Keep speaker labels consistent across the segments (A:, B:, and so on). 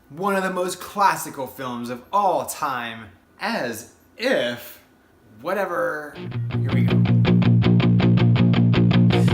A: One of the most classical films of all time, as if, whatever, here we go.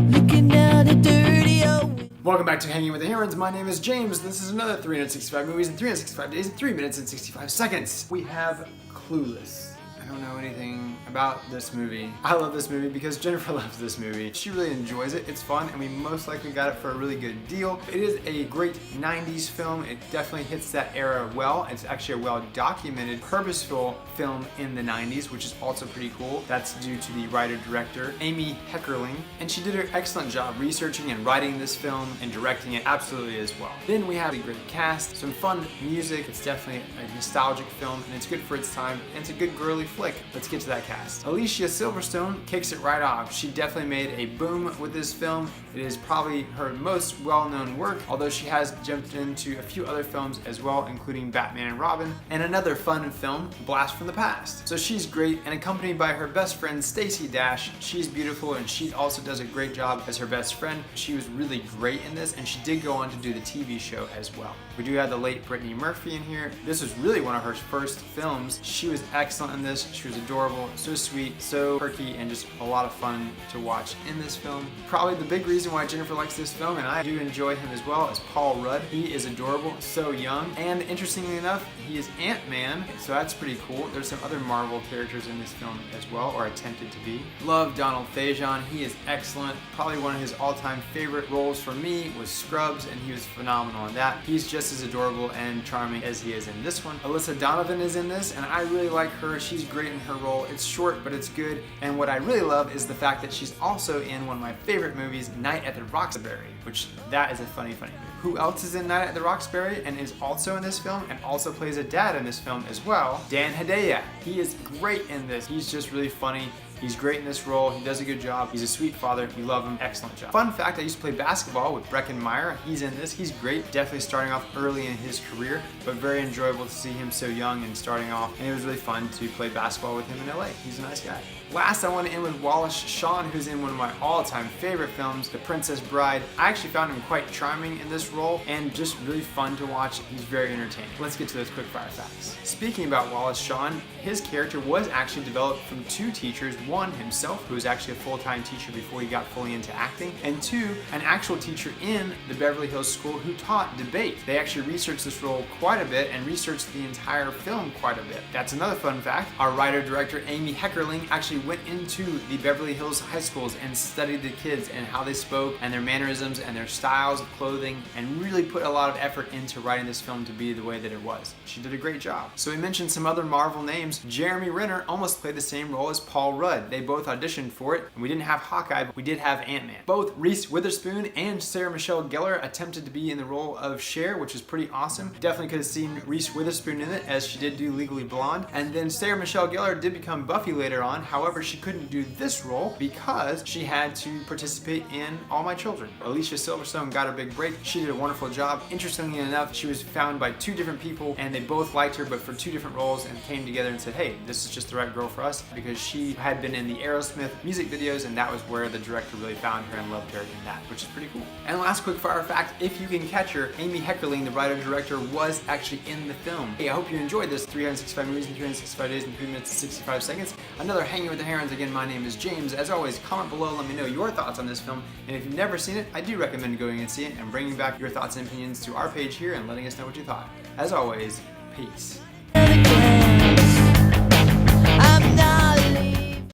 B: Looking down a dirty old...
A: Welcome back to Hanging with the Herons. My name is James. This is another 365 movies in 365 days in 3 minutes and 65 seconds. We have Clueless. I don't know anything about this movie. I love this movie because Jennifer loves this movie. She really enjoys it. It's fun, and we most likely got it for a really good deal. It is a great 90s film. It definitely hits that era well. It's actually a well-documented, purposeful film in the 90s, which is also pretty cool. That's due to the writer-director, Amy Heckerling, and she did an excellent job researching and writing this film and directing it absolutely as well. Then we have a great cast, some fun music. It's definitely a nostalgic film, and it's good for its time, and it's a good girly flick. Let's get to that cast. Alicia Silverstone kicks it right off. She definitely made a boom with this film. It is probably her most well-known work, although she has jumped into a few other films as well, including Batman and Robin, and another fun film, Blast from the Past. So she's great, and accompanied by her best friend, Stacey Dash. She's beautiful, and she also does a great job as her best friend. She was really great in this, and she did go on to do the TV show as well. We do have the late Brittany Murphy in here. This was really one of her first films. She was excellent in this. She was adorable, so sweet, so perky, and just a lot of fun to watch in this film. Probably the big reason why Jennifer likes this film, and I do enjoy him as well, is Paul Rudd. He is adorable, so young, and interestingly enough, he is Ant-Man, so that's pretty cool. There's some other Marvel characters in this film as well, or attempted to be. Love Donald Faison. He is excellent. Probably one of his all-time favorite roles for me was Scrubs, and he was phenomenal in that. He's just as adorable and charming as he is in this one. Alyssa Donovan is in this, and I really like her. She's great in her role. It's short, but it's good. And what I really love is the fact that she's also in one of my favorite movies, Night at the Roxbury, which that is a funny movie. Who else is in Night at the Roxbury and is also in this film and also plays a dad in this film as well? Dan Hedaya. He is great in this. He's just really funny. He's great in this role. He does a good job. He's a sweet father. We love him. Excellent job. Fun fact, I used to play basketball with Breckin Meyer. He's in this. He's great. Definitely starting off early in his career, but very enjoyable to see him so young and starting off. And it was really fun to play basketball with him in LA. He's a nice guy. Last, I want to end with Wallace Shawn, who's in one of my all-time favorite films, The Princess Bride. I actually found him quite charming in this role and just really fun to watch. He's very entertaining. Let's get to those quick fire facts. Speaking about Wallace Shawn, his character was actually developed from two teachers. One, himself, who was actually a full-time teacher before he got fully into acting, and two, an actual teacher in the Beverly Hills School who taught debate. They actually researched this role quite a bit and researched the entire film quite a bit. That's another fun fact. Our writer-director Amy Heckerling actually went into the Beverly Hills high schools and studied the kids and how they spoke and their mannerisms and their styles of clothing, and really put a lot of effort into writing this film to be the way that it was. She did a great job. So we mentioned some other Marvel names. Jeremy Renner almost played the same role as Paul Rudd. They both auditioned for it, and we didn't have Hawkeye, but we did have Ant-Man. Both Reese Witherspoon and Sarah Michelle Gellar attempted to be in the role of Cher, which is pretty awesome. Definitely could have seen Reese Witherspoon in it, as she did do Legally Blonde. And then Sarah Michelle Gellar did become Buffy later on. However, she couldn't do this role because she had to participate in All My Children. Alicia Silverstone got a big break. She did a wonderful job. Interestingly enough, she was found by two different people, and they both liked her, but for two different roles, and came together and said, hey, this is just the right girl for us, because she had been in the Aerosmith music videos, and that was where the director really found her and loved her in that, which is pretty cool. And last quick fire fact, if you can catch her, Amy Heckerling, the writer-director, was actually in the film. Hey, I hope you enjoyed this 365 movies in 365 days in 3 minutes and 65 seconds. Another Hanging with the Herons. Again, my name is James. As always, comment below, let me know your thoughts on this film, and if you've never seen it, I do recommend going and see it and bringing back your thoughts and opinions to our page here and letting us know what you thought. As always, peace.